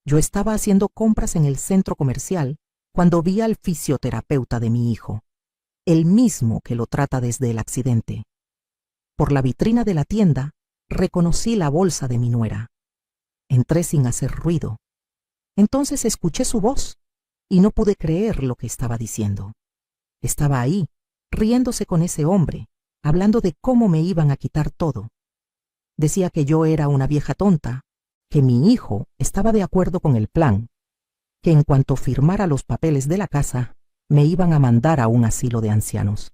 Yo estaba haciendo compras en el centro comercial cuando vi al fisioterapeuta de mi hijo, el mismo que lo trata desde el accidente. Por la vitrina de la tienda reconocí la bolsa de mi nuera. Entré sin hacer ruido. Entonces escuché su voz y no pude creer lo que estaba diciendo. Estaba ahí, riéndose con ese hombre, hablando de cómo me iban a quitar todo. Decía que yo era una vieja tonta, que mi hijo estaba de acuerdo con el plan, que en cuanto firmara los papeles de la casa, me iban a mandar a un asilo de ancianos,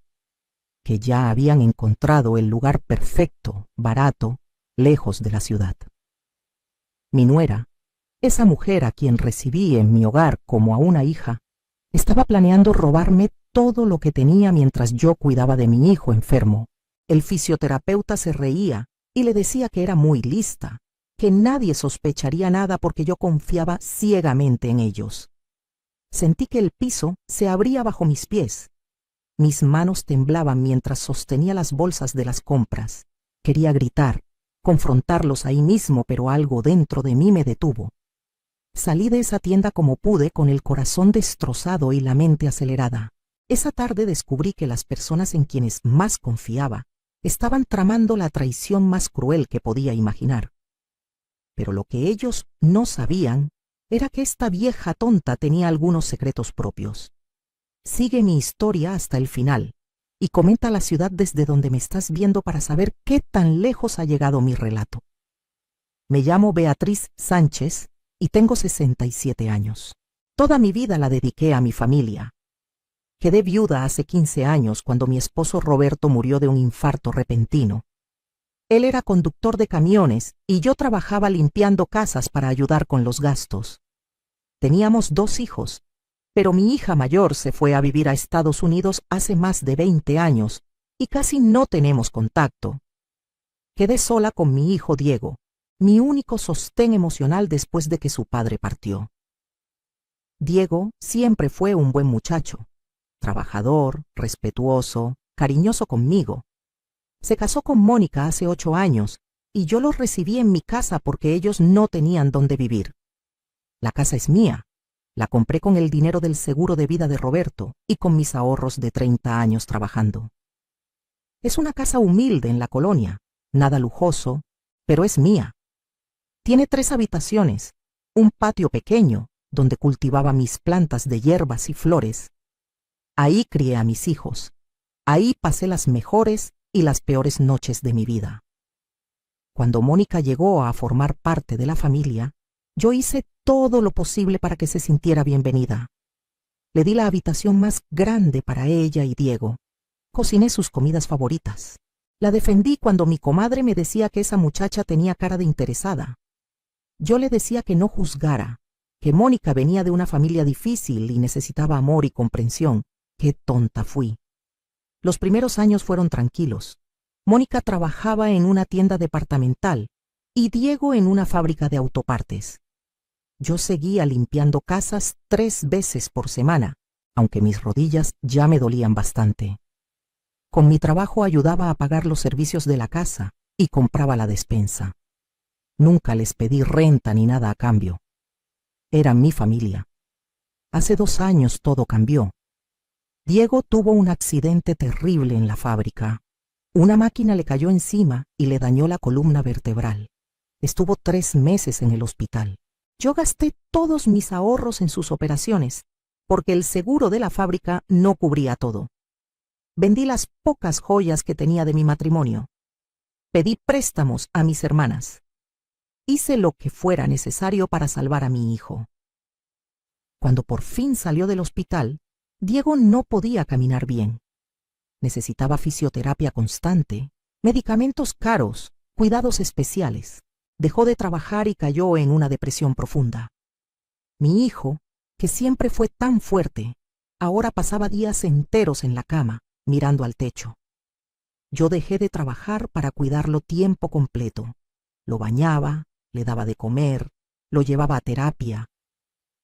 que ya habían encontrado el lugar perfecto, barato, lejos de la ciudad. Mi nuera, esa mujer a quien recibí en mi hogar como a una hija, estaba planeando robarme todo lo que tenía mientras yo cuidaba de mi hijo enfermo. El fisioterapeuta se reía y le decía que era muy lista, que nadie sospecharía nada porque yo confiaba ciegamente en ellos. Sentí que el piso se abría bajo mis pies. Mis manos temblaban mientras sostenía las bolsas de las compras. Quería gritar, confrontarlos ahí mismo, pero algo dentro de mí me detuvo. Salí de esa tienda como pude, con el corazón destrozado y la mente acelerada. Esa tarde descubrí que las personas en quienes más confiaba estaban tramando la traición más cruel que podía imaginar. Pero lo que ellos no sabían era que esta vieja tonta tenía algunos secretos propios. Sigue mi historia hasta el final y comenta la ciudad desde donde me estás viendo para saber qué tan lejos ha llegado mi relato. Me llamo Beatriz Sánchez y tengo 67 años. Toda mi vida la dediqué a mi familia. Quedé viuda hace 15 años cuando mi esposo Roberto murió de un infarto repentino. Él era conductor de camiones y yo trabajaba limpiando casas para ayudar con los gastos. Teníamos 2 hijos, pero mi hija mayor se fue a vivir a Estados Unidos hace más de 20 años y casi no tenemos contacto. Quedé sola con mi hijo Diego, mi único sostén emocional después de que su padre partió. Diego siempre fue un buen muchacho, trabajador, respetuoso, cariñoso conmigo. Se casó con Mónica hace 8 años y yo los recibí en mi casa porque ellos no tenían dónde vivir. La casa es mía. La compré con el dinero del seguro de vida de Roberto y con mis ahorros de 30 años trabajando. Es una casa humilde en la colonia, nada lujoso, pero es mía. Tiene 3 habitaciones, un patio pequeño donde cultivaba mis plantas de hierbas y flores. Ahí crié a mis hijos. Ahí pasé las mejores y las peores noches de mi vida. Cuando Mónica llegó a formar parte de la familia, yo hice todo lo posible para que se sintiera bienvenida. Le di la habitación más grande para ella y Diego. Cociné sus comidas favoritas. La defendí cuando mi comadre me decía que esa muchacha tenía cara de interesada. Yo le decía que no juzgara, que Mónica venía de una familia difícil y necesitaba amor y comprensión. ¡Qué tonta fui! Los primeros años fueron tranquilos. Mónica trabajaba en una tienda departamental y Diego en una fábrica de autopartes. Yo seguía limpiando casas 3 veces por semana, aunque mis rodillas ya me dolían bastante. Con mi trabajo ayudaba a pagar los servicios de la casa y compraba la despensa. Nunca les pedí renta ni nada a cambio. Eran mi familia. Hace 2 años todo cambió. Diego tuvo un accidente terrible en la fábrica. Una máquina le cayó encima y le dañó la columna vertebral. Estuvo 3 meses en el hospital. Yo gasté todos mis ahorros en sus operaciones, porque el seguro de la fábrica no cubría todo. Vendí las pocas joyas que tenía de mi matrimonio. Pedí préstamos a mis hermanas. Hice lo que fuera necesario para salvar a mi hijo. Cuando por fin salió del hospital, Diego no podía caminar bien. Necesitaba fisioterapia constante, medicamentos caros, cuidados especiales. Dejó de trabajar y cayó en una depresión profunda. Mi hijo, que siempre fue tan fuerte, ahora pasaba días enteros en la cama, mirando al techo. Yo dejé de trabajar para cuidarlo tiempo completo. Lo bañaba, le daba de comer, lo llevaba a terapia.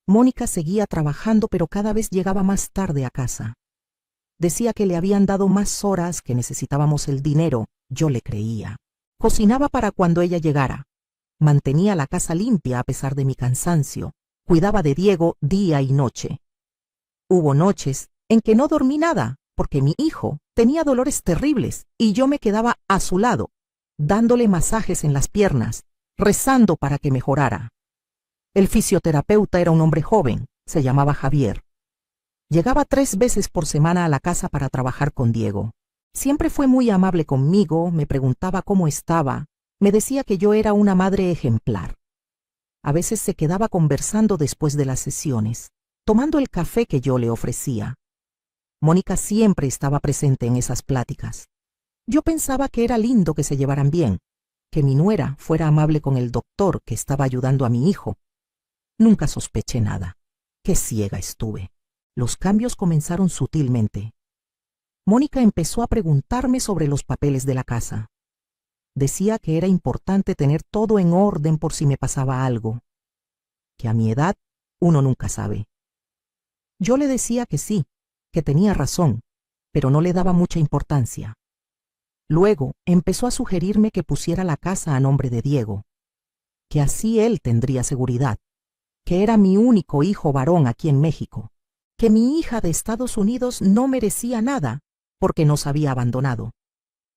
Mónica seguía trabajando, pero cada vez llegaba más tarde a casa. Decía que le habían dado más horas, que necesitábamos el dinero. Yo le creía. Cocinaba para cuando ella llegara. Mantenía la casa limpia a pesar de mi cansancio. Cuidaba de Diego día y noche. Hubo noches en que no dormí nada, porque mi hijo tenía dolores terribles y yo me quedaba a su lado, dándole masajes en las piernas, rezando para que mejorara. El fisioterapeuta era un hombre joven, se llamaba Javier. Llegaba 3 veces por semana a la casa para trabajar con Diego. Siempre fue muy amable conmigo, me preguntaba cómo estaba, me decía que yo era una madre ejemplar. A veces se quedaba conversando después de las sesiones, tomando el café que yo le ofrecía. Mónica siempre estaba presente en esas pláticas. Yo pensaba que era lindo que se llevaran bien, que mi nuera fuera amable con el doctor que estaba ayudando a mi hijo. Nunca sospeché nada. Qué ciega estuve. Los cambios comenzaron sutilmente. Mónica empezó a preguntarme sobre los papeles de la casa. Decía que era importante tener todo en orden por si me pasaba algo. Que a mi edad uno nunca sabe. Yo le decía que sí, que tenía razón, pero no le daba mucha importancia. Luego empezó a sugerirme que pusiera la casa a nombre de Diego, que así él tendría seguridad, que era mi único hijo varón aquí en México, que mi hija de Estados Unidos no merecía nada porque nos había abandonado.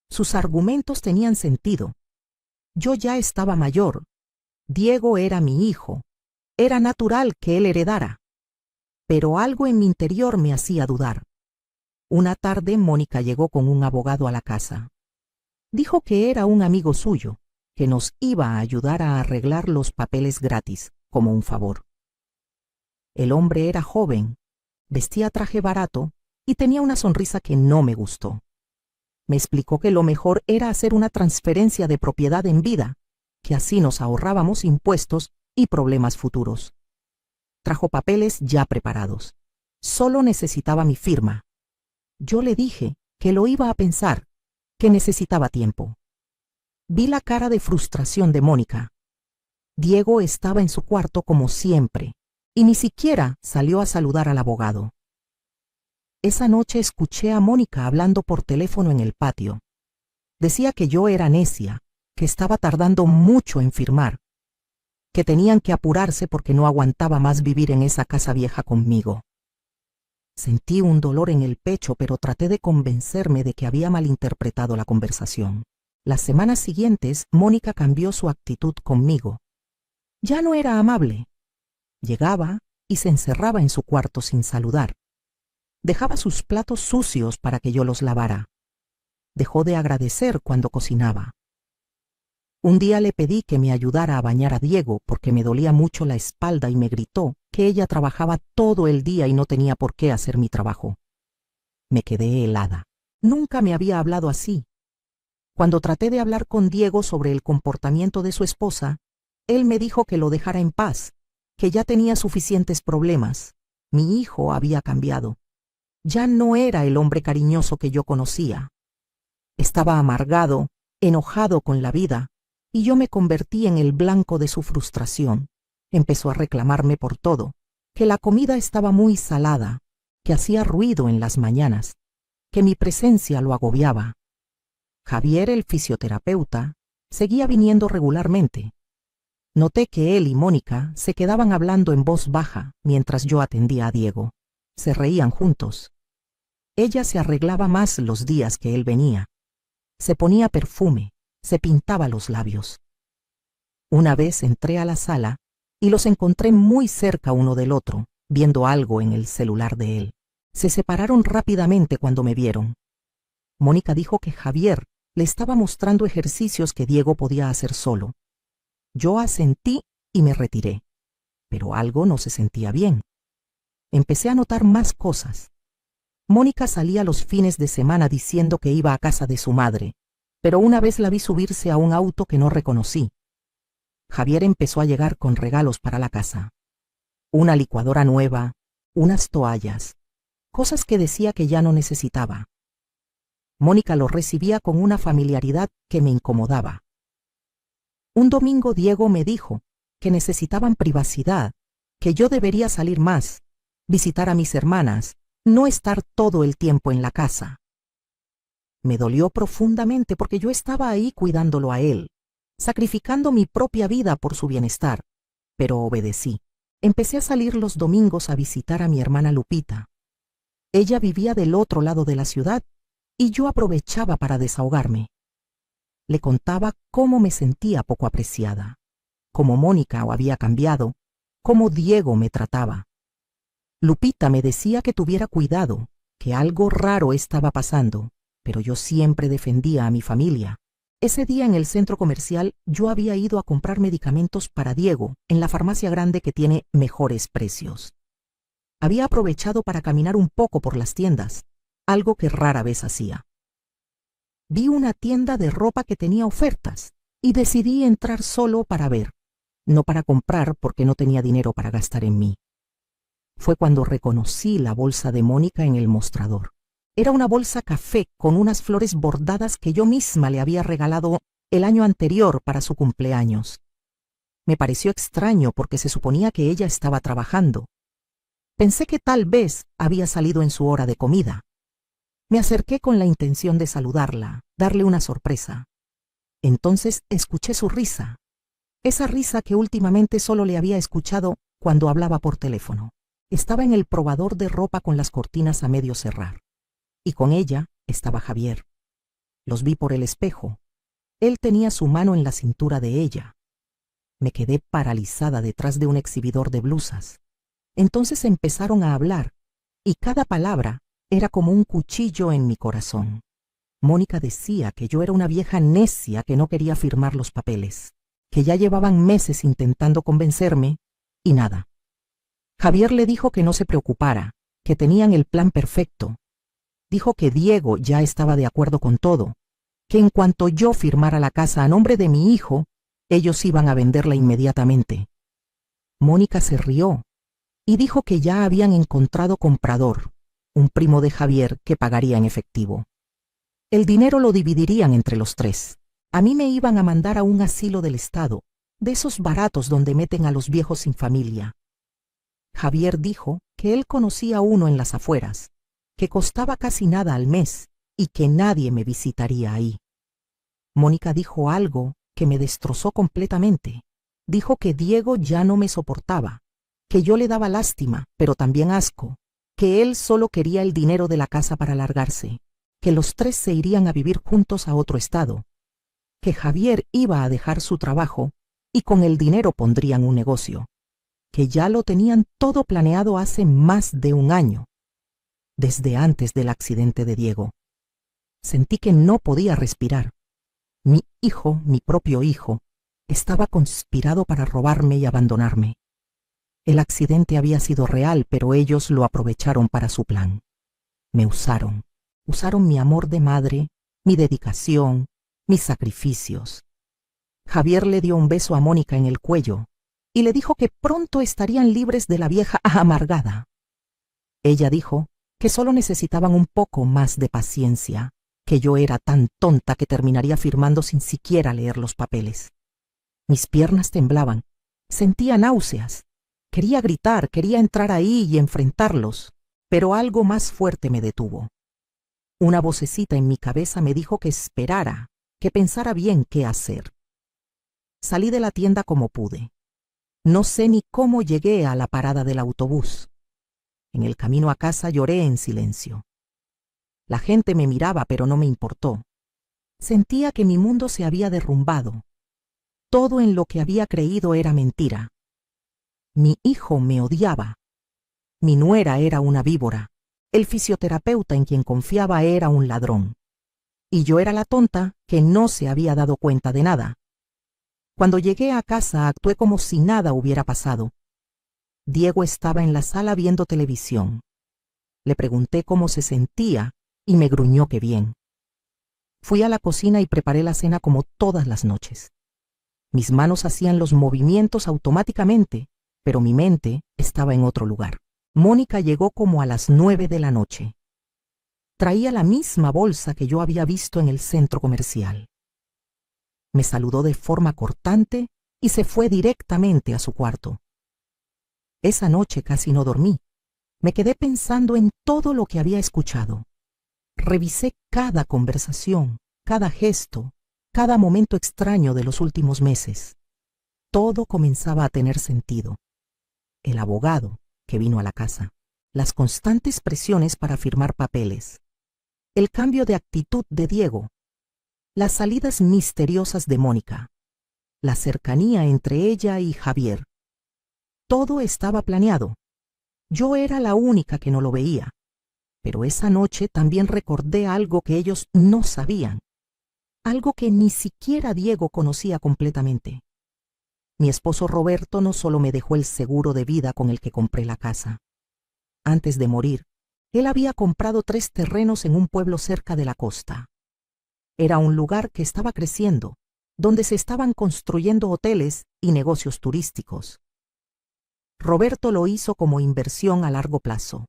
Sus argumentos tenían sentido. Yo ya estaba mayor. Diego era mi hijo. Era natural que él heredara. Pero algo en mi interior me hacía dudar. Una tarde Mónica llegó con un abogado a la casa. Dijo que era un amigo suyo, que nos iba a ayudar a arreglar los papeles gratis, como un favor. El hombre era joven, vestía traje barato y tenía una sonrisa que no me gustó. Me explicó que lo mejor era hacer una transferencia de propiedad en vida, que así nos ahorrábamos impuestos y problemas futuros. Trajo papeles ya preparados. Solo necesitaba mi firma. Yo le dije que lo iba a pensar, que necesitaba tiempo. Vi la cara de frustración de Mónica. Diego estaba en su cuarto como siempre, y ni siquiera salió a saludar al abogado. Esa noche escuché a Mónica hablando por teléfono en el patio. Decía que yo era necia, que estaba tardando mucho en firmar, que tenían que apurarse porque no aguantaba más vivir en esa casa vieja conmigo. Sentí un dolor en el pecho, pero traté de convencerme de que había malinterpretado la conversación. Las semanas siguientes, Mónica cambió su actitud conmigo. Ya no era amable. Llegaba y se encerraba en su cuarto sin saludar. Dejaba sus platos sucios para que yo los lavara. Dejó de agradecer cuando cocinaba. Un día le pedí que me ayudara a bañar a Diego porque me dolía mucho la espalda y me gritó que ella trabajaba todo el día y no tenía por qué hacer mi trabajo. Me quedé helada. Nunca me había hablado así. Cuando traté de hablar con Diego sobre el comportamiento de su esposa, él me dijo que lo dejara en paz, que ya tenía suficientes problemas. Mi hijo había cambiado. Ya no era el hombre cariñoso que yo conocía. Estaba amargado, enojado con la vida, y yo me convertí en el blanco de su frustración. Empezó a reclamarme por todo, que la comida estaba muy salada, que hacía ruido en las mañanas, que mi presencia lo agobiaba. Javier, el fisioterapeuta, seguía viniendo regularmente. Noté que él y Mónica se quedaban hablando en voz baja mientras yo atendía a Diego. Se reían juntos. Ella se arreglaba más los días que él venía. Se ponía perfume, se pintaba los labios. Una vez entré a la sala y los encontré muy cerca uno del otro, viendo algo en el celular de él. Se separaron rápidamente cuando me vieron. Mónica dijo que Javier le estaba mostrando ejercicios que Diego podía hacer solo. Yo asentí y me retiré, pero algo no se sentía bien. Empecé a notar más cosas. Mónica salía los fines de semana diciendo que iba a casa de su madre, pero una vez la vi subirse a un auto que no reconocí. Javier empezó a llegar con regalos para la casa. Una licuadora nueva, unas toallas, cosas que decía que ya no necesitaba. Mónica lo recibía con una familiaridad que me incomodaba. Un domingo Diego me dijo que necesitaban privacidad, que yo debería salir más, visitar a mis hermanas, no estar todo el tiempo en la casa. Me dolió profundamente porque yo estaba ahí cuidándolo a él. sacrificando mi propia vida por su bienestar, pero obedecí. Empecé a salir los domingos a visitar a mi hermana Lupita. Ella vivía del otro lado de la ciudad y yo aprovechaba para desahogarme. Le contaba cómo me sentía poco apreciada, cómo Mónica había cambiado, cómo Diego me trataba. Lupita me decía que tuviera cuidado, que algo raro estaba pasando, pero yo siempre defendía a mi familia. Ese día en el centro comercial yo había ido a comprar medicamentos para Diego en la farmacia grande que tiene mejores precios. Había aprovechado para caminar un poco por las tiendas, algo que rara vez hacía. Vi una tienda de ropa que tenía ofertas y decidí entrar solo para ver, no para comprar porque no tenía dinero para gastar en mí. Fue cuando reconocí la bolsa de Mónica en el mostrador. Era una bolsa café con unas flores bordadas que yo misma le había regalado el año anterior para su cumpleaños. Me pareció extraño porque se suponía que ella estaba trabajando. Pensé que tal vez había salido en su hora de comida. Me acerqué con la intención de saludarla, darle una sorpresa. Entonces escuché su risa, esa risa que últimamente solo le había escuchado cuando hablaba por teléfono. Estaba en el probador de ropa con las cortinas a medio cerrar. Y con ella estaba Javier. Los vi por el espejo. Él tenía su mano en la cintura de ella. Me quedé paralizada detrás de un exhibidor de blusas. Entonces empezaron a hablar, y cada palabra era como un cuchillo en mi corazón. Mónica decía que yo era una vieja necia que no quería firmar los papeles, que ya llevaban meses intentando convencerme, y nada. Javier le dijo que no se preocupara, que tenían el plan perfecto. Dijo que Diego ya estaba de acuerdo con todo, que en cuanto yo firmara la casa a nombre de mi hijo, ellos iban a venderla inmediatamente. Mónica se rió y dijo que ya habían encontrado comprador, un primo de Javier que pagaría en efectivo. El dinero lo dividirían entre los tres. A mí me iban a mandar a un asilo del Estado, de esos baratos donde meten a los viejos sin familia. Javier dijo que él conocía uno en las afueras, que costaba casi nada al mes y que nadie me visitaría ahí. Mónica dijo algo que me destrozó completamente. Dijo que Diego ya no me soportaba, que yo le daba lástima, pero también asco, que él solo quería el dinero de la casa para largarse, que los tres se irían a vivir juntos a otro estado, que Javier iba a dejar su trabajo y con el dinero pondrían un negocio, que ya lo tenían todo planeado hace más de un año, desde antes del accidente de Diego. Sentí que no podía respirar. Mi hijo, mi propio hijo, estaba conspirado para robarme y abandonarme. El accidente había sido real, pero ellos lo aprovecharon para su plan. Me usaron. Usaron mi amor de madre, mi dedicación, mis sacrificios. Javier le dio un beso a Mónica en el cuello y le dijo que pronto estarían libres de la vieja amargada. Ella dijo que solo necesitaban un poco más de paciencia, que yo era tan tonta que terminaría firmando sin siquiera leer los papeles. Mis piernas temblaban, sentía náuseas. Quería gritar, quería entrar ahí y enfrentarlos, pero algo más fuerte me detuvo. Una vocecita en mi cabeza me dijo que esperara, que pensara bien qué hacer. Salí de la tienda como pude. No sé ni cómo llegué a la parada del autobús. En el camino a casa lloré en silencio. La gente me miraba, pero no me importó. Sentía que mi mundo se había derrumbado. Todo en lo que había creído era mentira. Mi hijo me odiaba. Mi nuera era una víbora. El fisioterapeuta en quien confiaba era un ladrón. Y yo era la tonta que no se había dado cuenta de nada. Cuando llegué a casa actué como si nada hubiera pasado. Diego estaba en la sala viendo televisión. Le pregunté cómo se sentía y me gruñó que bien. Fui a la cocina y preparé la cena como todas las noches. Mis manos hacían los movimientos automáticamente, pero mi mente estaba en otro lugar. Mónica llegó como a las 9 de la noche. Traía la misma bolsa que yo había visto en el centro comercial. Me saludó de forma cortante y se fue directamente a su cuarto. Esa noche casi no dormí. Me quedé pensando en todo lo que había escuchado. Revisé cada conversación, cada gesto, cada momento extraño de los últimos meses. Todo comenzaba a tener sentido. El abogado que vino a la casa, las constantes presiones para firmar papeles, el cambio de actitud de Diego, las salidas misteriosas de Mónica, la cercanía entre ella y Javier. Todo estaba planeado. Yo era la única que no lo veía, pero esa noche también recordé algo que ellos no sabían, algo que ni siquiera Diego conocía completamente. Mi esposo Roberto no solo me dejó el seguro de vida con el que compré la casa. Antes de morir, él había comprado 3 terrenos en un pueblo cerca de la costa. Era un lugar que estaba creciendo, donde se estaban construyendo hoteles y negocios turísticos. Roberto lo hizo como inversión a largo plazo.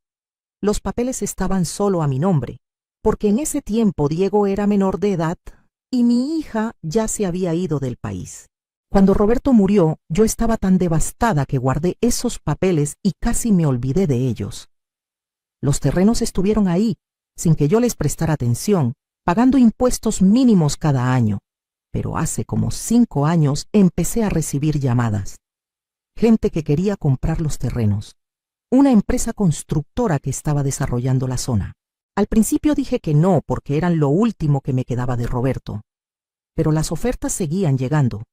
Los papeles estaban solo a mi nombre, porque en ese tiempo Diego era menor de edad y mi hija ya se había ido del país. Cuando Roberto murió, yo estaba tan devastada que guardé esos papeles y casi me olvidé de ellos. Los terrenos estuvieron ahí, sin que yo les prestara atención, pagando impuestos mínimos cada año. Pero hace como 5 años empecé a recibir llamadas. Gente que quería comprar los terrenos. Una empresa constructora que estaba desarrollando la zona. Al principio dije que no, porque eran lo último que me quedaba de Roberto. Pero las ofertas seguían llegando.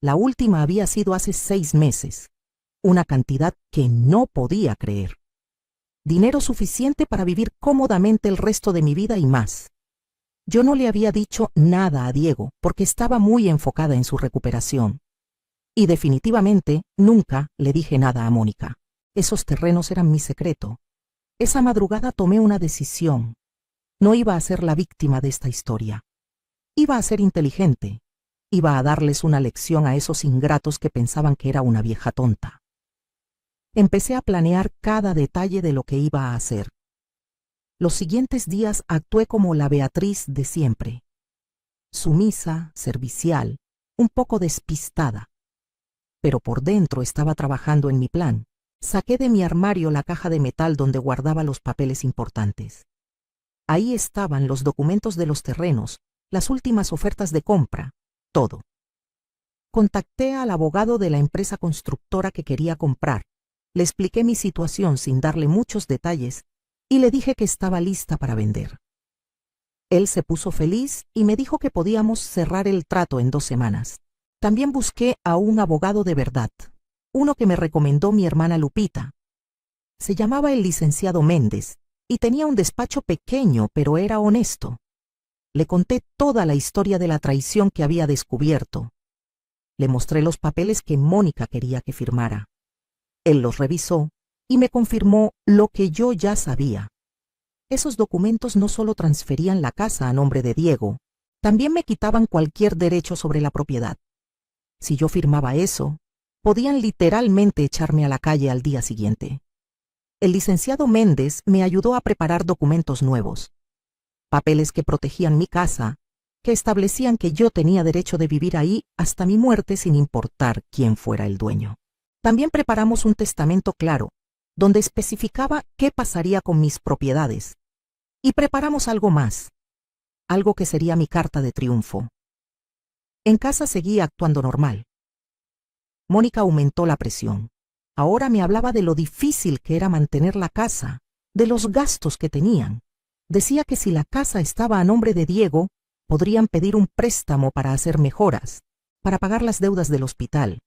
La última había sido hace 6 meses. Una cantidad que no podía creer. Dinero suficiente para vivir cómodamente el resto de mi vida y más. Yo no le había dicho nada a Diego porque estaba muy enfocada en su recuperación. Y definitivamente nunca le dije nada a Mónica. Esos terrenos eran mi secreto. Esa madrugada tomé una decisión. No iba a ser la víctima de esta historia. Iba a ser inteligente. Iba a darles una lección a esos ingratos que pensaban que era una vieja tonta. Empecé a planear cada detalle de lo que iba a hacer. Los siguientes días actué como la Beatriz de siempre. Sumisa, servicial, un poco despistada. Pero por dentro estaba trabajando en mi plan. Saqué de mi armario la caja de metal donde guardaba los papeles importantes. Ahí estaban los documentos de los terrenos, las últimas ofertas de compra, todo. Contacté al abogado de la empresa constructora que quería comprar. Le expliqué mi situación sin darle muchos detalles y le dije que estaba lista para vender. Él se puso feliz y me dijo que podíamos cerrar el trato en 2 semanas. También busqué a un abogado de verdad, uno que me recomendó mi hermana Lupita. Se llamaba el licenciado Méndez y tenía un despacho pequeño, pero era honesto. Le conté toda la historia de la traición que había descubierto. Le mostré los papeles que Mónica quería que firmara. Él los revisó y me confirmó lo que yo ya sabía. Esos documentos no solo transferían la casa a nombre de Diego, también me quitaban cualquier derecho sobre la propiedad. Si yo firmaba eso, podían literalmente echarme a la calle al día siguiente. El licenciado Méndez me ayudó a preparar documentos nuevos. Papeles que protegían mi casa, que establecían que yo tenía derecho de vivir ahí hasta mi muerte sin importar quién fuera el dueño. También preparamos un testamento claro, donde especificaba qué pasaría con mis propiedades. Y preparamos algo más, algo que sería mi carta de triunfo. En casa seguía actuando normal. Mónica aumentó la presión. Ahora me hablaba de lo difícil que era mantener la casa, de los gastos que tenían. Decía que si la casa estaba a nombre de Diego, podrían pedir un préstamo para hacer mejoras, para pagar las deudas del hospital.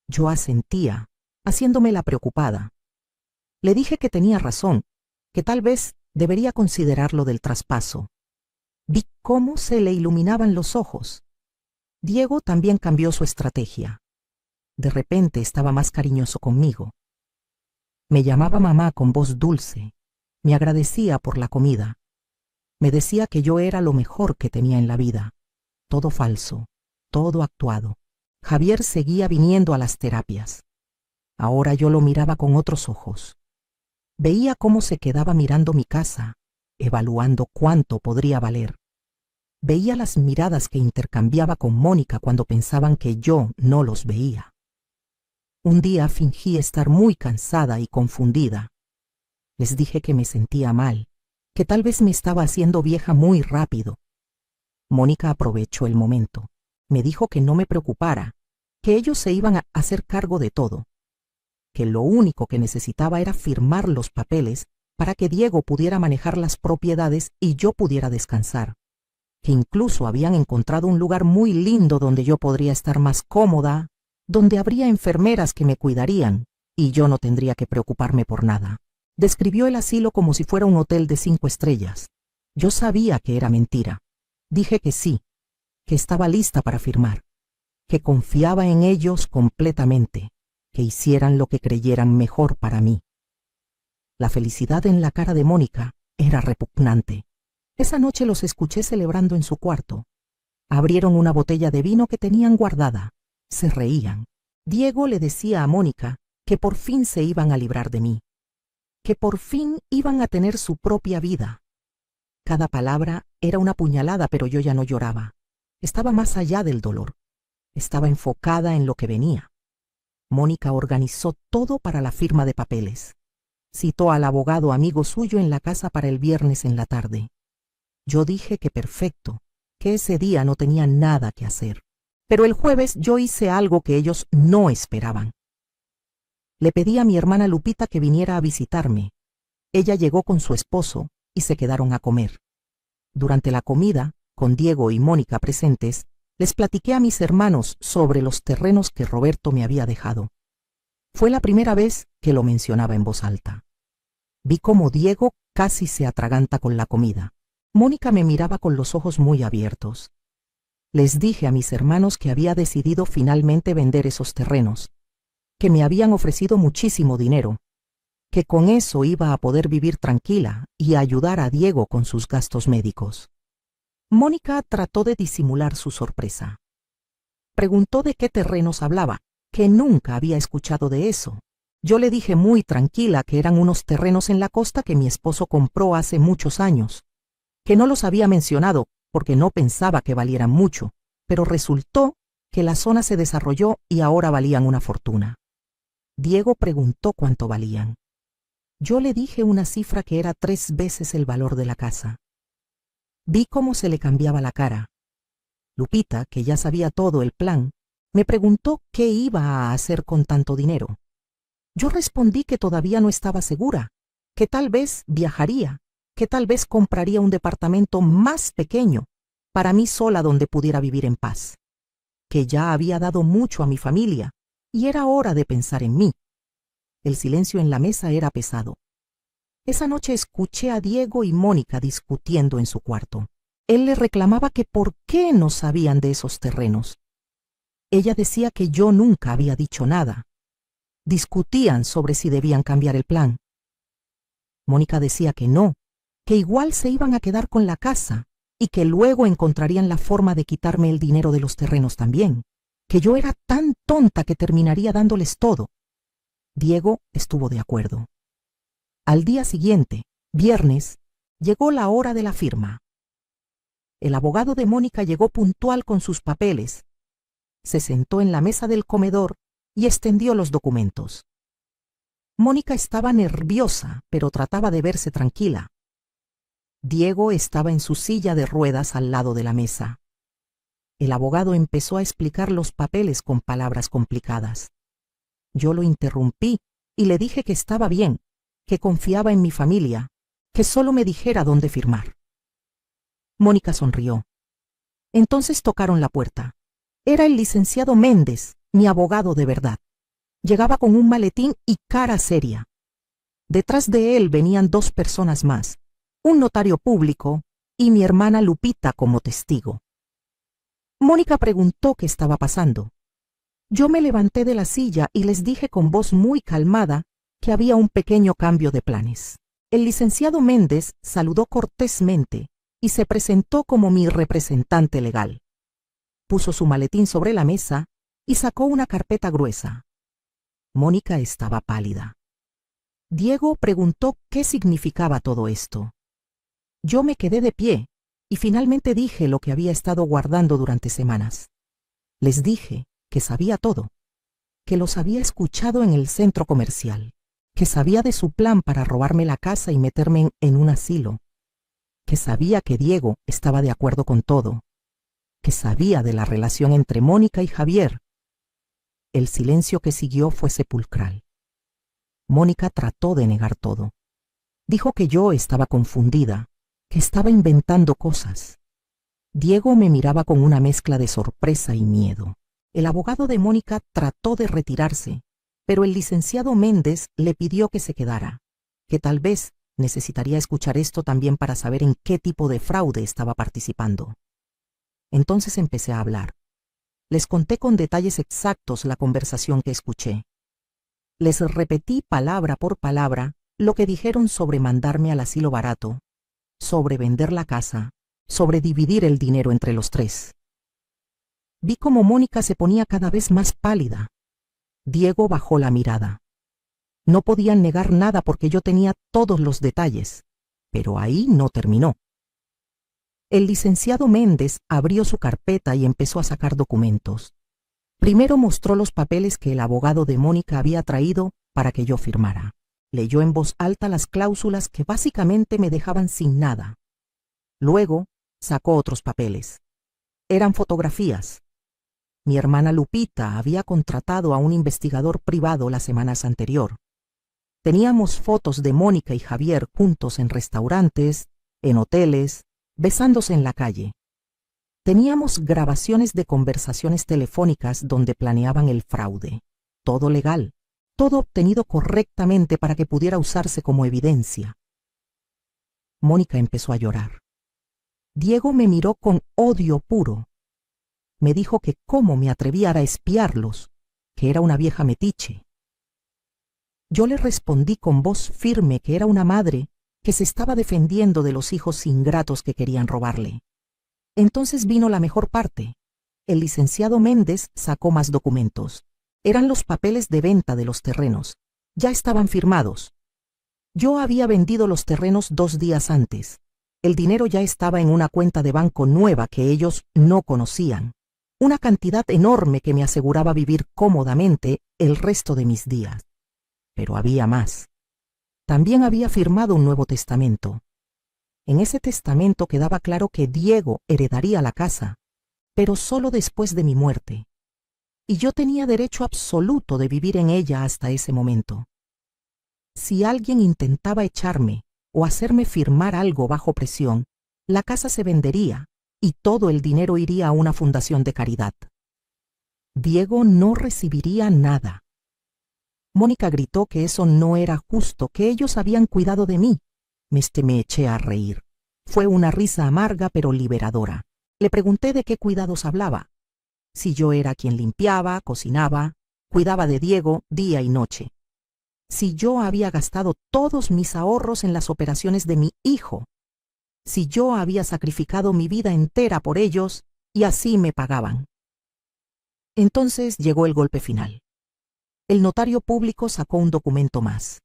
Yo asentía, haciéndome la preocupada. Le dije que tenía razón, que tal vez debería considerar lo del traspaso. Vi cómo se le iluminaban los ojos. Diego también cambió su estrategia. De repente estaba más cariñoso conmigo. Me llamaba mamá con voz dulce. Me agradecía por la comida. Me decía que yo era lo mejor que tenía en la vida. Todo falso, todo actuado. Javier seguía viniendo a las terapias. Ahora yo lo miraba con otros ojos. Veía cómo se quedaba mirando mi casa, evaluando cuánto podría valer. Veía las miradas que intercambiaba con Mónica cuando pensaban que yo no los veía. Un día fingí estar muy cansada y confundida. Les dije que me sentía mal, que tal vez me estaba haciendo vieja muy rápido. Mónica aprovechó el momento. Me dijo que no me preocupara, que ellos se iban a hacer cargo de todo, que lo único que necesitaba era firmar los papeles para que Diego pudiera manejar las propiedades y yo pudiera descansar, que incluso habían encontrado un lugar muy lindo donde yo podría estar más cómoda, donde habría enfermeras que me cuidarían y yo no tendría que preocuparme por nada. Describió el asilo como si fuera un hotel de 5 estrellas. Yo sabía que era mentira. Dije que sí, que estaba lista para firmar, que confiaba en ellos completamente, que hicieran lo que creyeran mejor para mí. La felicidad en la cara de Mónica era repugnante. Esa noche los escuché celebrando en su cuarto. Abrieron una botella de vino que tenían guardada. Se reían. Diego le decía a Mónica que por fin se iban a librar de mí, que por fin iban a tener su propia vida. Cada palabra era una puñalada, pero yo ya no lloraba. Estaba más allá del dolor. Estaba enfocada en lo que venía. Mónica organizó todo para la firma de papeles. Citó al abogado amigo suyo en la casa para el viernes en la tarde. Yo dije que perfecto, que ese día no tenía nada que hacer. Pero el jueves yo hice algo que ellos no esperaban. Le pedí a mi hermana Lupita que viniera a visitarme. Ella llegó con su esposo y se quedaron a comer. Durante la comida, con Diego y Mónica presentes, les platiqué a mis hermanos sobre los terrenos que Roberto me había dejado. Fue la primera vez que lo mencionaba en voz alta. Vi cómo Diego casi se atraganta con la comida. Mónica me miraba con los ojos muy abiertos. Les dije a mis hermanos que había decidido finalmente vender esos terrenos, que me habían ofrecido muchísimo dinero, que con eso iba a poder vivir tranquila y ayudar a Diego con sus gastos médicos. Mónica trató de disimular su sorpresa. Preguntó de qué terrenos hablaba, que nunca había escuchado de eso. Yo le dije muy tranquila que eran unos terrenos en la costa que mi esposo compró hace muchos años, que no los había mencionado porque no pensaba que valieran mucho, pero resultó que la zona se desarrolló y ahora valían una fortuna. Diego preguntó cuánto valían. Yo le dije una cifra que era 3 veces el valor de la casa. Vi cómo se le cambiaba la cara. Lupita, que ya sabía todo el plan, me preguntó qué iba a hacer con tanto dinero. Yo respondí que todavía no estaba segura, que tal vez viajaría, que tal vez compraría un departamento más pequeño, para mí sola donde pudiera vivir en paz, que ya había dado mucho a mi familia y era hora de pensar en mí. El silencio en la mesa era pesado. Esa noche escuché a Diego y Mónica discutiendo en su cuarto. Él le reclamaba que por qué no sabían de esos terrenos. Ella decía que yo nunca había dicho nada. Discutían sobre si debían cambiar el plan. Mónica decía que no, que igual se iban a quedar con la casa y que luego encontrarían la forma de quitarme el dinero de los terrenos también, que yo era tan tonta que terminaría dándoles todo. Diego estuvo de acuerdo. Al día siguiente, viernes, llegó la hora de la firma. El abogado de Mónica llegó puntual con sus papeles. Se sentó en la mesa del comedor y extendió los documentos. Mónica estaba nerviosa, pero trataba de verse tranquila. Diego estaba en su silla de ruedas al lado de la mesa. El abogado empezó a explicar los papeles con palabras complicadas. Yo lo interrumpí y le dije que estaba bien, que confiaba en mi familia, que solo me dijera dónde firmar. Mónica sonrió. Entonces tocaron la puerta. Era el licenciado Méndez, mi abogado de verdad. Llegaba con un maletín y cara seria. Detrás de él venían 2 personas más, un notario público y mi hermana Lupita como testigo. Mónica preguntó qué estaba pasando. Yo me levanté de la silla y les dije con voz muy calmada que había un pequeño cambio de planes. El licenciado Méndez saludó cortésmente y se presentó como mi representante legal. Puso su maletín sobre la mesa y sacó una carpeta gruesa. Mónica estaba pálida. Diego preguntó qué significaba todo esto. Yo me quedé de pie y finalmente dije lo que había estado guardando durante semanas. Les dije que sabía todo, que los había escuchado en el centro comercial, que sabía de su plan para robarme la casa y meterme en un asilo, que sabía que Diego estaba de acuerdo con todo, que sabía de la relación entre Mónica y Javier. El silencio que siguió fue sepulcral. Mónica trató de negar todo. Dijo que yo estaba confundida, que estaba inventando cosas. Diego me miraba con una mezcla de sorpresa y miedo. El abogado de Mónica trató de retirarse, pero el licenciado Méndez le pidió que se quedara, que tal vez necesitaría escuchar esto también para saber en qué tipo de fraude estaba participando. Entonces empecé a hablar. Les conté con detalles exactos la conversación que escuché. Les repetí palabra por palabra lo que dijeron sobre mandarme al asilo barato, sobre vender la casa, sobre dividir el dinero entre los tres. Vi cómo Mónica se ponía cada vez más pálida. Diego bajó la mirada. No podían negar nada porque yo tenía todos los detalles, pero ahí no terminó. El licenciado Méndez abrió su carpeta y empezó a sacar documentos. Primero mostró los papeles que el abogado de Mónica había traído para que yo firmara. Leyó en voz alta las cláusulas que básicamente me dejaban sin nada. Luego sacó otros papeles. Eran fotografías. Mi hermana Lupita había contratado a un investigador privado las semanas anteriores. Teníamos fotos de Mónica y Javier juntos en restaurantes, en hoteles, besándose en la calle. Teníamos grabaciones de conversaciones telefónicas donde planeaban el fraude. Todo legal, todo obtenido correctamente para que pudiera usarse como evidencia. Mónica empezó a llorar. Diego me miró con odio puro. Me dijo que cómo me atrevía a espiarlos, que era una vieja metiche. Yo le respondí con voz firme que era una madre que se estaba defendiendo de los hijos ingratos que querían robarle. Entonces vino la mejor parte. El licenciado Méndez sacó más documentos. Eran los papeles de venta de los terrenos. Ya estaban firmados. Yo había vendido los terrenos 2 días antes. El dinero ya estaba en una cuenta de banco nueva que ellos no conocían. Una cantidad enorme que me aseguraba vivir cómodamente el resto de mis días. Pero había más. También había firmado un nuevo testamento. En ese testamento quedaba claro que Diego heredaría la casa, pero solo después de mi muerte. Y yo tenía derecho absoluto de vivir en ella hasta ese momento. Si alguien intentaba echarme o hacerme firmar algo bajo presión, la casa se vendería y todo el dinero iría a una fundación de caridad. Diego no recibiría nada. Mónica gritó que eso no era justo, que ellos habían cuidado de mí. Me eché a reír. Fue una risa amarga pero liberadora. Le pregunté de qué cuidados hablaba. Si yo era quien limpiaba, cocinaba, cuidaba de Diego día y noche. Si yo había gastado todos mis ahorros en las operaciones de mi hijo. Si yo había sacrificado mi vida entera por ellos y así me pagaban. Entonces llegó el golpe final. El notario público sacó un documento más.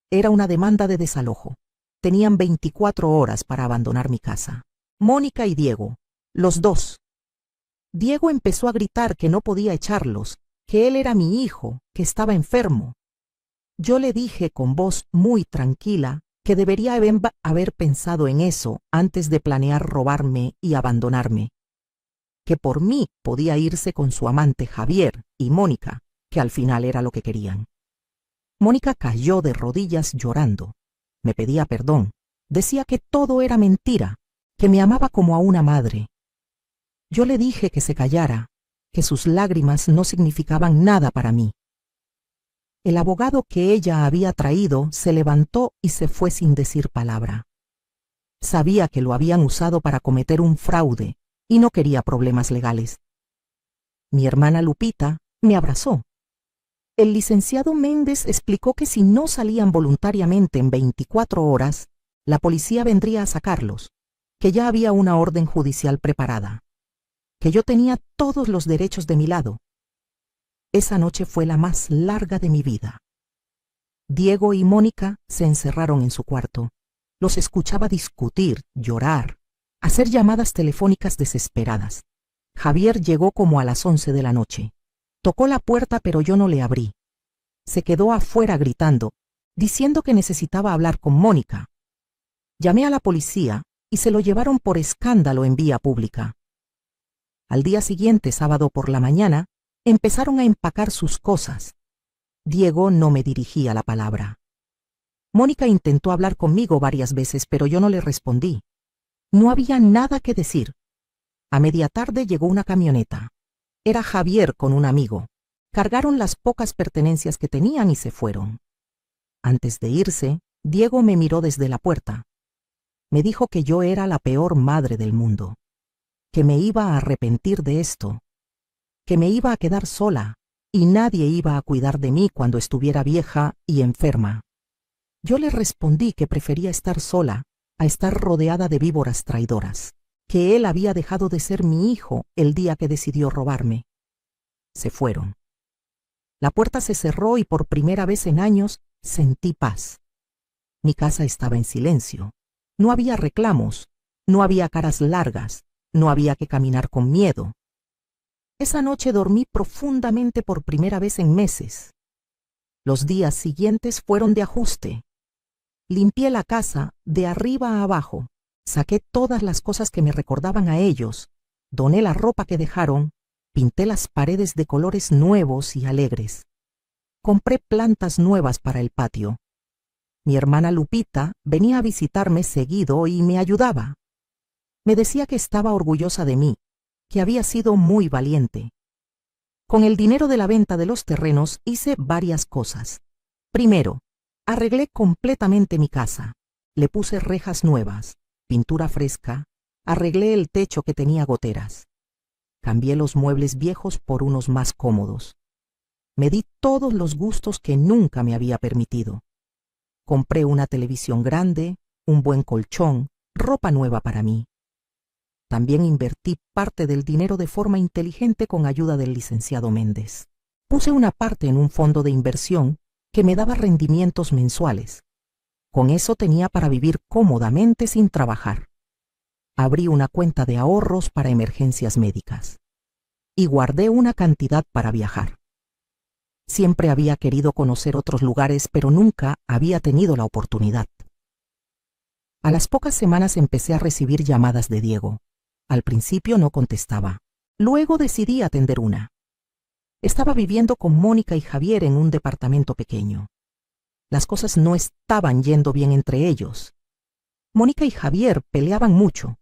Era una demanda de desalojo. Tenían 24 horas para abandonar mi casa. Mónica y Diego, los dos. Diego empezó a gritar que no podía echarlos, que él era mi hijo, que estaba enfermo. Yo le dije con voz muy tranquila que debería haber pensado en eso antes de planear robarme y abandonarme. Que por mí podía irse con su amante Javier y Mónica, que al final era lo que querían. Mónica cayó de rodillas llorando. Me pedía perdón. Decía que todo era mentira, que me amaba como a una madre. Yo le dije que se callara, que sus lágrimas no significaban nada para mí. El abogado que ella había traído se levantó y se fue sin decir palabra. Sabía que lo habían usado para cometer un fraude y no quería problemas legales. Mi hermana Lupita me abrazó. El licenciado Méndez explicó que si no salían voluntariamente en 24 horas, la policía vendría a sacarlos, que ya había una orden judicial preparada, que yo tenía todos los derechos de mi lado. Esa noche fue la más larga de mi vida. Diego y Mónica se encerraron en su cuarto. Los escuchaba discutir, llorar, hacer llamadas telefónicas desesperadas. Javier llegó como a las 11 de la noche. Tocó la puerta pero yo no le abrí. Se quedó afuera gritando, diciendo que necesitaba hablar con Mónica. Llamé a la policía y se lo llevaron por escándalo en vía pública. Al día siguiente, sábado por la mañana, empezaron a empacar sus cosas. Diego no me dirigía la palabra. Mónica intentó hablar conmigo varias veces, pero yo no le respondí. No había nada que decir. A media tarde llegó una camioneta. Era Javier con un amigo. Cargaron las pocas pertenencias que tenían y se fueron. Antes de irse, Diego me miró desde la puerta. Me dijo que yo era la peor madre del mundo, que me iba a arrepentir de esto, que me iba a quedar sola y nadie iba a cuidar de mí cuando estuviera vieja y enferma. Yo le respondí que prefería estar sola a estar rodeada de víboras traidoras, que él había dejado de ser mi hijo el día que decidió robarme. Se fueron. La puerta se cerró y por primera vez en años sentí paz. Mi casa estaba en silencio. No había reclamos, no había caras largas, no había que caminar con miedo. Esa noche dormí profundamente por primera vez en meses. Los días siguientes fueron de ajuste. Limpié la casa de arriba a abajo, saqué todas las cosas que me recordaban a ellos, doné la ropa que dejaron, pinté las paredes de colores nuevos y alegres. Compré plantas nuevas para el patio. Mi hermana Lupita venía a visitarme seguido y me ayudaba. Me decía que estaba orgullosa de mí, que había sido muy valiente. Con el dinero de la venta de los terrenos hice varias cosas. Primero, arreglé completamente mi casa. Le puse rejas nuevas, pintura fresca, arreglé el techo que tenía goteras. Cambié los muebles viejos por unos más cómodos. Me di todos los gustos que nunca me había permitido. Compré una televisión grande, un buen colchón, ropa nueva para mí. También invertí parte del dinero de forma inteligente con ayuda del licenciado Méndez. Puse una parte en un fondo de inversión que me daba rendimientos mensuales. Con eso tenía para vivir cómodamente sin trabajar. Abrí una cuenta de ahorros para emergencias médicas. Y guardé una cantidad para viajar. Siempre había querido conocer otros lugares, pero nunca había tenido la oportunidad. A las pocas semanas empecé a recibir llamadas de Diego. Al principio no contestaba. Luego decidí atender una. Estaba viviendo con Mónica y Javier en un departamento pequeño. Las cosas no estaban yendo bien entre ellos. Mónica y Javier peleaban mucho.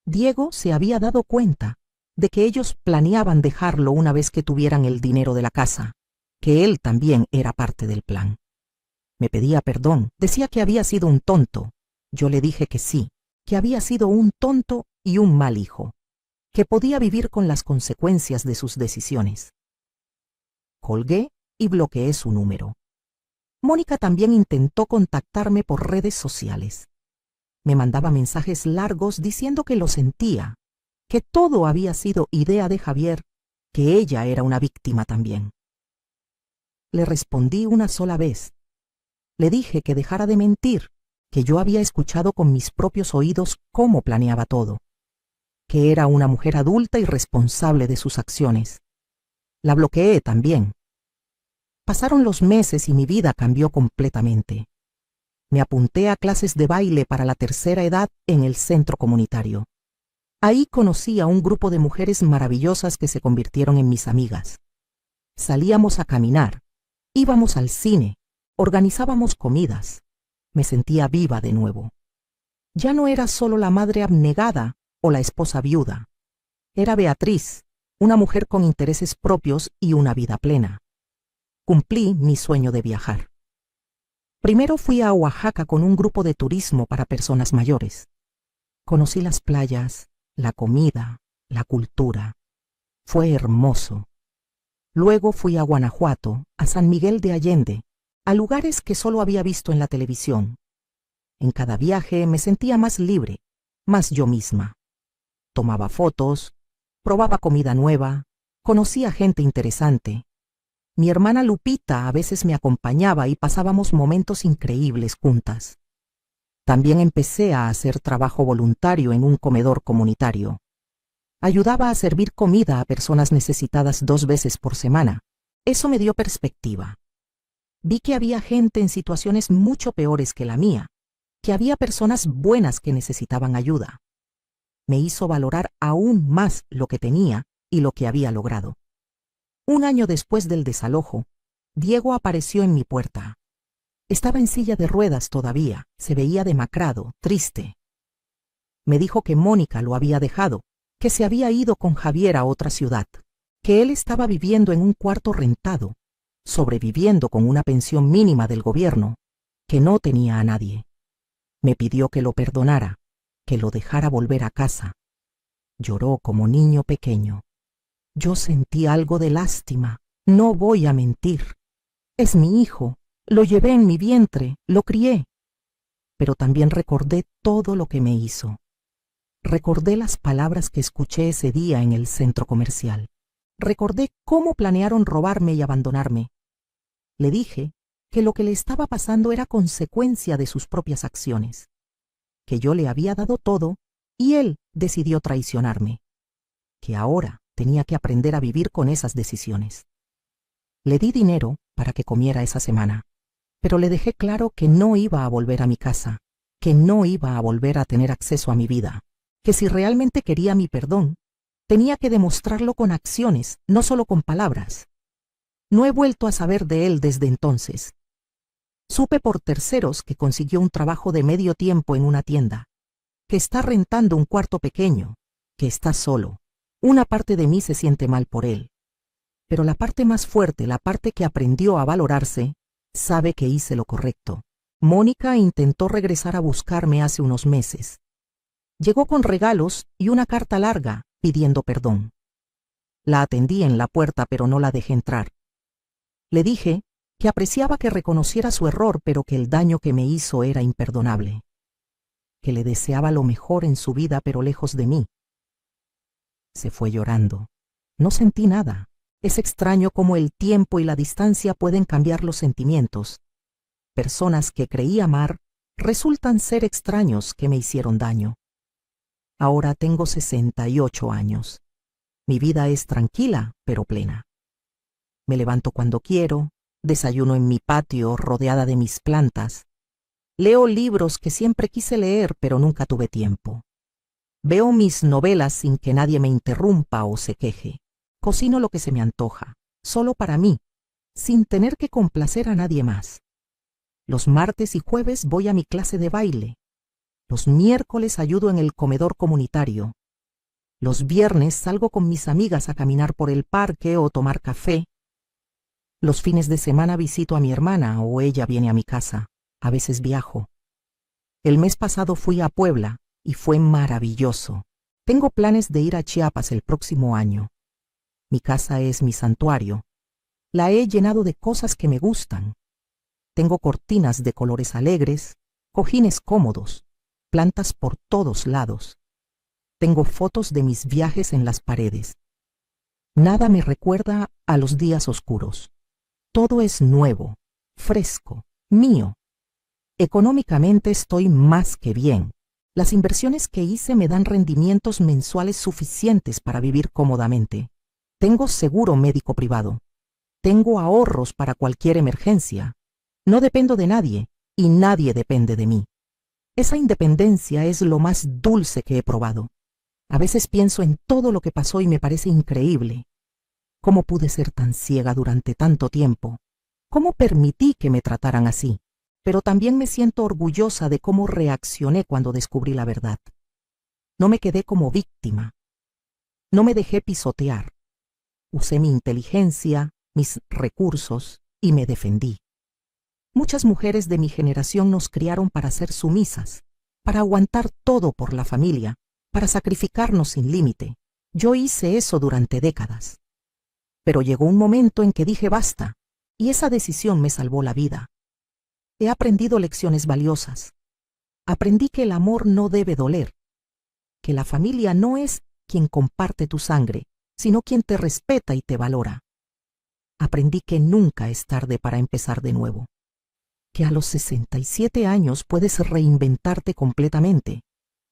Diego se había dado cuenta de que ellos planeaban dejarlo una vez que tuvieran el dinero de la casa, que él también era parte del plan. Me pedía perdón, decía que había sido un tonto. Yo le dije que sí, que había sido un tonto y un mal hijo, que podía vivir con las consecuencias de sus decisiones. Colgué y bloqueé su número. Mónica también intentó contactarme por redes sociales. Me mandaba mensajes largos diciendo que lo sentía, que todo había sido idea de Javier, que ella era una víctima también. Le respondí una sola vez. Le dije que dejara de mentir, que yo había escuchado con mis propios oídos cómo planeaba todo, que era una mujer adulta y responsable de sus acciones. La bloqueé también. Pasaron los meses y mi vida cambió completamente. Me apunté a clases de baile para la tercera edad en el centro comunitario. Ahí conocí a un grupo de mujeres maravillosas que se convirtieron en mis amigas. Salíamos a caminar, íbamos al cine, organizábamos comidas. Me sentía viva de nuevo. Ya no era solo la madre abnegada o la esposa viuda. Era Beatriz, una mujer con intereses propios y una vida plena. Cumplí mi sueño de viajar. Primero fui a Oaxaca con un grupo de turismo para personas mayores. Conocí las playas, la comida, la cultura. Fue hermoso. Luego fui a Guanajuato, a San Miguel de Allende, a lugares que solo había visto en la televisión. En cada viaje me sentía más libre, más yo misma. Tomaba fotos, probaba comida nueva, conocía gente interesante. Mi hermana Lupita a veces me acompañaba y pasábamos momentos increíbles juntas. También empecé a hacer trabajo voluntario en un comedor comunitario. Ayudaba a servir comida a personas necesitadas 2 veces por semana. Eso me dio perspectiva. Vi que había gente en situaciones mucho peores que la mía, que había personas buenas que necesitaban ayuda. me hizo valorar aún más lo que tenía y lo que había logrado. Un año después del desalojo, Diego apareció en mi puerta. Estaba en silla de ruedas todavía, se veía demacrado, triste. Me dijo que Mónica lo había dejado, que se había ido con Javier a otra ciudad, que él estaba viviendo en un cuarto rentado, sobreviviendo con una pensión mínima del gobierno, que no tenía a nadie. Me pidió que lo perdonara, que lo dejara volver a casa. Lloró como niño pequeño. Yo sentí algo de lástima, no voy a mentir. Es mi hijo, lo llevé en mi vientre, lo crié. Pero también recordé todo lo que me hizo. Recordé las palabras que escuché ese día en el centro comercial. Recordé cómo planearon robarme y abandonarme. Le dije que lo que le estaba pasando era consecuencia de sus propias acciones, que yo le había dado todo y él decidió traicionarme, que ahora tenía que aprender a vivir con esas decisiones. Le di dinero para que comiera esa semana, pero le dejé claro que no iba a volver a mi casa, que no iba a volver a tener acceso a mi vida, que si realmente quería mi perdón, tenía que demostrarlo con acciones, no solo con palabras. No he vuelto a saber de él desde entonces. Supe por terceros que consiguió un trabajo de medio tiempo en una tienda, que está rentando un cuarto pequeño, que está solo. Una parte de mí se siente mal por él. Pero la parte más fuerte, la parte que aprendió a valorarse, sabe que hice lo correcto. Mónica intentó regresar a buscarme hace unos meses. Llegó con regalos y una carta larga pidiendo perdón. La atendí en la puerta, pero no la dejé entrar. Le dije que apreciaba que reconociera su error, pero que el daño que me hizo era imperdonable. Que le deseaba lo mejor en su vida, pero lejos de mí. Se fue llorando. No sentí nada. Es extraño cómo el tiempo y la distancia pueden cambiar los sentimientos. Personas que creí amar resultan ser extraños que me hicieron daño. Ahora tengo 68 años. Mi vida es tranquila, pero plena. Me levanto cuando quiero, desayuno en mi patio rodeada de mis plantas. Leo libros que siempre quise leer, pero nunca tuve tiempo. Veo mis novelas sin que nadie me interrumpa o se queje. Cocino lo que se me antoja, solo para mí, sin tener que complacer a nadie más. Los martes y jueves voy a mi clase de baile. Los miércoles ayudo en el comedor comunitario. Los viernes salgo con mis amigas a caminar por el parque o tomar café. Los fines de semana visito a mi hermana o ella viene a mi casa. A veces viajo. El mes pasado fui a Puebla y fue maravilloso. Tengo planes de ir a Chiapas el próximo año. Mi casa es mi santuario. La he llenado de cosas que me gustan. Tengo cortinas de colores alegres, cojines cómodos, plantas por todos lados. Tengo fotos de mis viajes en las paredes. Nada me recuerda a los días oscuros. Todo es nuevo, fresco, mío. Económicamente estoy más que bien. Las inversiones que hice me dan rendimientos mensuales suficientes para vivir cómodamente. Tengo seguro médico privado. Tengo ahorros para cualquier emergencia. No dependo de nadie y nadie depende de mí. Esa independencia es lo más dulce que he probado. A veces pienso en todo lo que pasó y me parece increíble. ¿Cómo pude ser tan ciega durante tanto tiempo? ¿Cómo permití que me trataran así? Pero también me siento orgullosa de cómo reaccioné cuando descubrí la verdad. No me quedé como víctima. No me dejé pisotear. Usé mi inteligencia, mis recursos y me defendí. Muchas mujeres de mi generación nos criaron para ser sumisas, para aguantar todo por la familia, para sacrificarnos sin límite. Yo hice eso durante décadas. Pero llegó un momento en que dije basta, y esa decisión me salvó la vida. He aprendido lecciones valiosas. Aprendí que el amor no debe doler, que la familia no es quien comparte tu sangre, sino quien te respeta y te valora. Aprendí que nunca es tarde para empezar de nuevo, que a los 67 años puedes reinventarte completamente.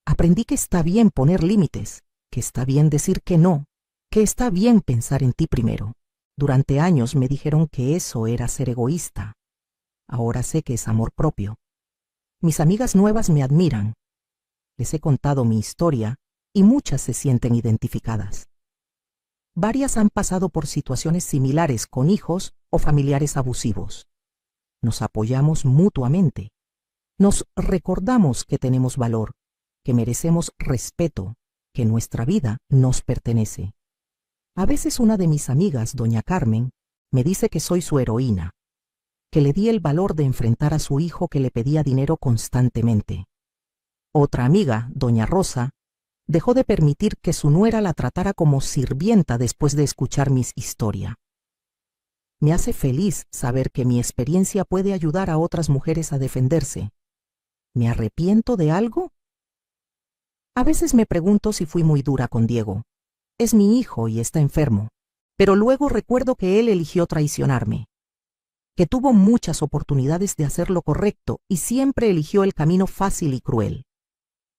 Aprendí que está bien poner límites, que está bien decir que no, que está bien pensar en ti primero. Durante años me dijeron que eso era ser egoísta. Ahora sé que es amor propio. Mis amigas nuevas me admiran. Les he contado mi historia y muchas se sienten identificadas. Varias han pasado por situaciones similares con hijos o familiares abusivos. Nos apoyamos mutuamente. Nos recordamos que tenemos valor, que merecemos respeto, que nuestra vida nos pertenece. A veces una de mis amigas, doña Carmen, me dice que soy su heroína, que le di el valor de enfrentar a su hijo que le pedía dinero constantemente. Otra amiga, doña Rosa, dejó de permitir que su nuera la tratara como sirvienta después de escuchar mi historia. Me hace feliz saber que mi experiencia puede ayudar a otras mujeres a defenderse. ¿Me arrepiento de algo? A veces me pregunto si fui muy dura con Diego. Es mi hijo y está enfermo, pero luego recuerdo que él eligió traicionarme, que tuvo muchas oportunidades de hacer lo correcto y siempre eligió el camino fácil y cruel.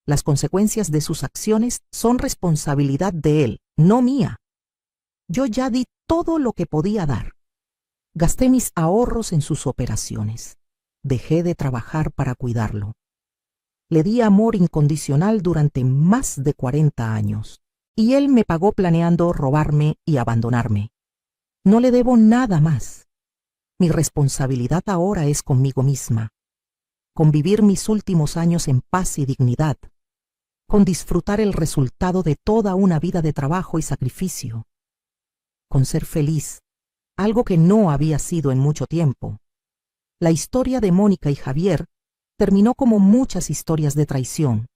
Las consecuencias de sus acciones son responsabilidad de él, no mía. Yo ya di todo lo que podía dar. Gasté mis ahorros en sus operaciones. Dejé de trabajar para cuidarlo. Le di amor incondicional durante más de 40 años, y él me pagó planeando robarme y abandonarme. No le debo nada más. Mi responsabilidad ahora es conmigo misma, con vivir mis últimos años en paz y dignidad, con disfrutar el resultado de toda una vida de trabajo y sacrificio, con ser feliz, algo que no había sido en mucho tiempo. La historia de Mónica y Javier terminó como muchas historias de traición.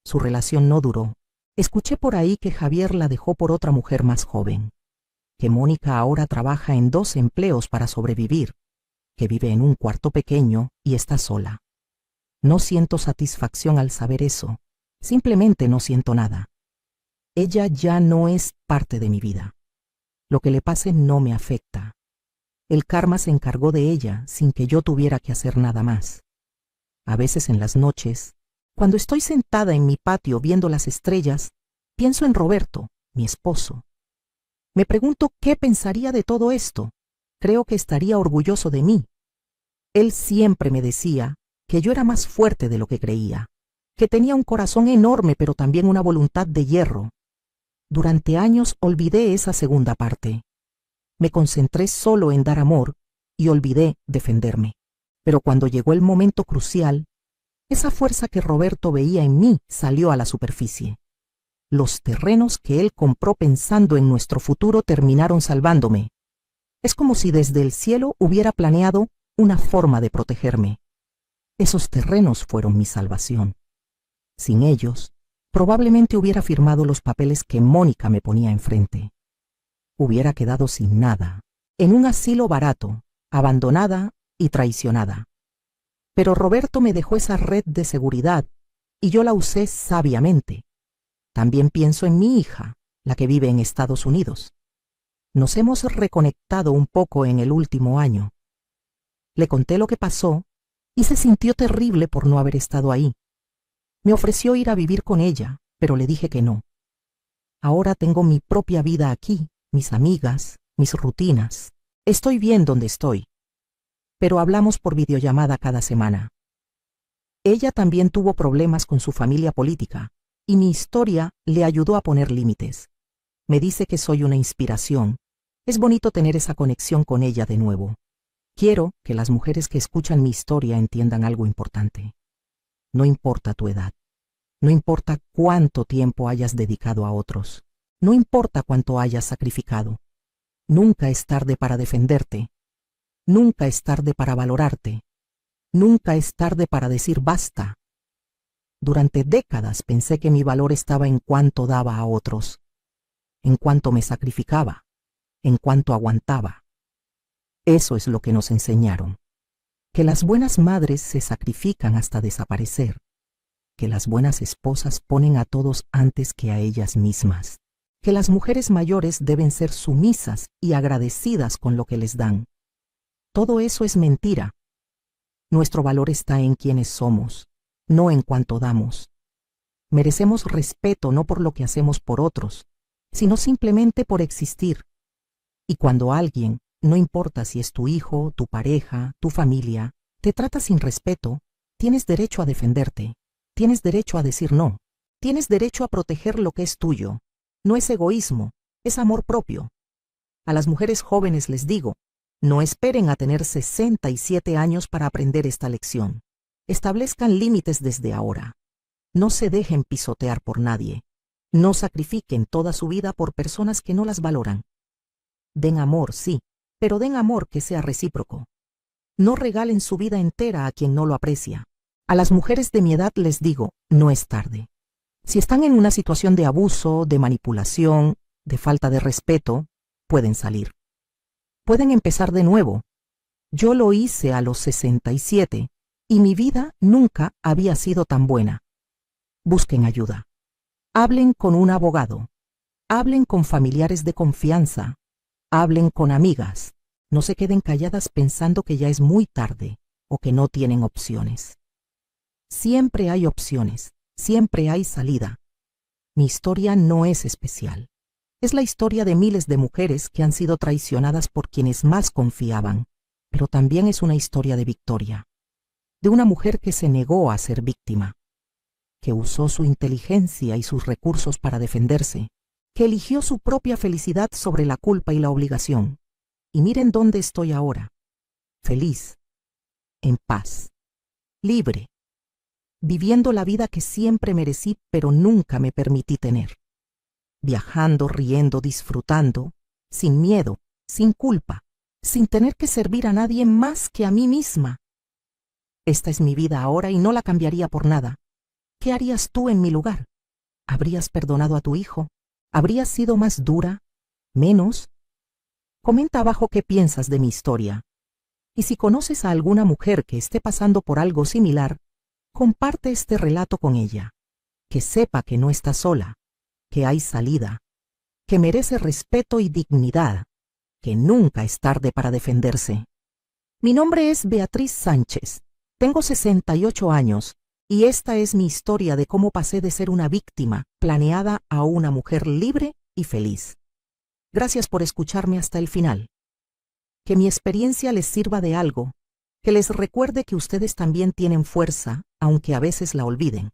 Su relación no duró. Escuché por ahí que Javier la dejó por otra mujer más joven, que Mónica ahora trabaja en 2 empleos para sobrevivir, que vive en un cuarto pequeño y está sola. No siento satisfacción al saber eso, simplemente no siento nada. Ella ya no es parte de mi vida. Lo que le pase no me afecta. El karma se encargó de ella sin que yo tuviera que hacer nada más. A veces en las noches, cuando estoy sentada en mi patio viendo las estrellas, pienso en Roberto, mi esposo. Me pregunto qué pensaría de todo esto. Creo que estaría orgulloso de mí. Él siempre me decía que yo era más fuerte de lo que creía, que tenía un corazón enorme pero también una voluntad de hierro. Durante años olvidé esa segunda parte. Me concentré solo en dar amor y olvidé defenderme. Pero cuando llegó el momento crucial, esa fuerza que Roberto veía en mí salió a la superficie. Los terrenos que él compró pensando en nuestro futuro terminaron salvándome. Es como si desde el cielo hubiera planeado una forma de protegerme. Esos terrenos fueron mi salvación. Sin ellos, probablemente hubiera firmado los papeles que Mónica me ponía enfrente. Hubiera quedado sin nada, en un asilo barato, abandonada y traicionada. Pero Roberto me dejó esa red de seguridad y yo la usé sabiamente. También pienso en mi hija, la que vive en Estados Unidos. Nos hemos reconectado un poco en el último año. Le conté lo que pasó y se sintió terrible por no haber estado ahí. Me ofreció ir a vivir con ella, pero le dije que no. Ahora tengo mi propia vida aquí, mis amigas, mis rutinas. Estoy bien donde estoy. Pero hablamos por videollamada cada semana. Ella también tuvo problemas con su familia política, y mi historia le ayudó a poner límites. Me dice que soy una inspiración. Es bonito tener esa conexión con ella de nuevo. Quiero que las mujeres que escuchan mi historia entiendan algo importante. No importa tu edad. No importa cuánto tiempo hayas dedicado a otros. No importa cuánto hayas sacrificado. Nunca es tarde para defenderte. Nunca es tarde para valorarte. Nunca es tarde para decir basta. Durante décadas pensé que mi valor estaba en cuánto daba a otros, en cuánto me sacrificaba, en cuánto aguantaba. Eso es lo que nos enseñaron. Que las buenas madres se sacrifican hasta desaparecer. Que las buenas esposas ponen a todos antes que a ellas mismas. Que las mujeres mayores deben ser sumisas y agradecidas con lo que les dan. Todo eso es mentira. Nuestro valor está en quienes somos, no en cuánto damos. Merecemos respeto no por lo que hacemos por otros, sino simplemente por existir. Y cuando alguien, no importa si es tu hijo, tu pareja, tu familia, te trata sin respeto, tienes derecho a defenderte, tienes derecho a decir no. Tienes derecho a proteger lo que es tuyo. No es egoísmo, es amor propio. A las mujeres jóvenes les digo, no esperen a tener 67 años para aprender esta lección. Establezcan límites desde ahora. No se dejen pisotear por nadie. No sacrifiquen toda su vida por personas que no las valoran. Den amor, sí, pero den amor que sea recíproco. No regalen su vida entera a quien no lo aprecia. A las mujeres de mi edad les digo, no es tarde. Si están en una situación de abuso, de manipulación, de falta de respeto, pueden salir. Pueden empezar de nuevo. Yo lo hice a los 67 y mi vida nunca había sido tan buena. Busquen ayuda. Hablen con un abogado. Hablen con familiares de confianza. Hablen con amigas. No se queden calladas pensando que ya es muy tarde o que no tienen opciones. Siempre hay opciones, siempre hay salida. Mi historia no es especial. Es la historia de miles de mujeres que han sido traicionadas por quienes más confiaban, pero también es una historia de victoria. De una mujer que se negó a ser víctima, que usó su inteligencia y sus recursos para defenderse, que eligió su propia felicidad sobre la culpa y la obligación. Y miren dónde estoy ahora, feliz, en paz, libre, viviendo la vida que siempre merecí pero nunca me permití tener. Viajando, riendo, disfrutando, sin miedo, sin culpa, sin tener que servir a nadie más que a mí misma. Esta es mi vida ahora y no la cambiaría por nada. ¿Qué harías tú en mi lugar? ¿Habrías perdonado a tu hijo? ¿Habrías sido más dura? ¿Menos? Comenta abajo qué piensas de mi historia. Y si conoces a alguna mujer que esté pasando por algo similar, comparte este relato con ella. Que sepa que no está sola, que hay salida, que merece respeto y dignidad, que nunca es tarde para defenderse. Mi nombre es Beatriz Sánchez, tengo 68 años y esta es mi historia de cómo pasé de ser una víctima planeada a una mujer libre y feliz. Gracias por escucharme hasta el final. Que mi experiencia les sirva de algo, que les recuerde que ustedes también tienen fuerza, aunque a veces la olviden.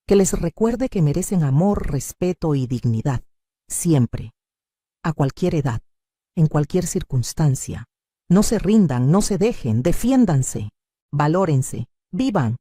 Que les recuerde que merecen amor, respeto y dignidad, siempre, a cualquier edad, en cualquier circunstancia. No se rindan, no se dejen, defiéndanse, valórense, vivan,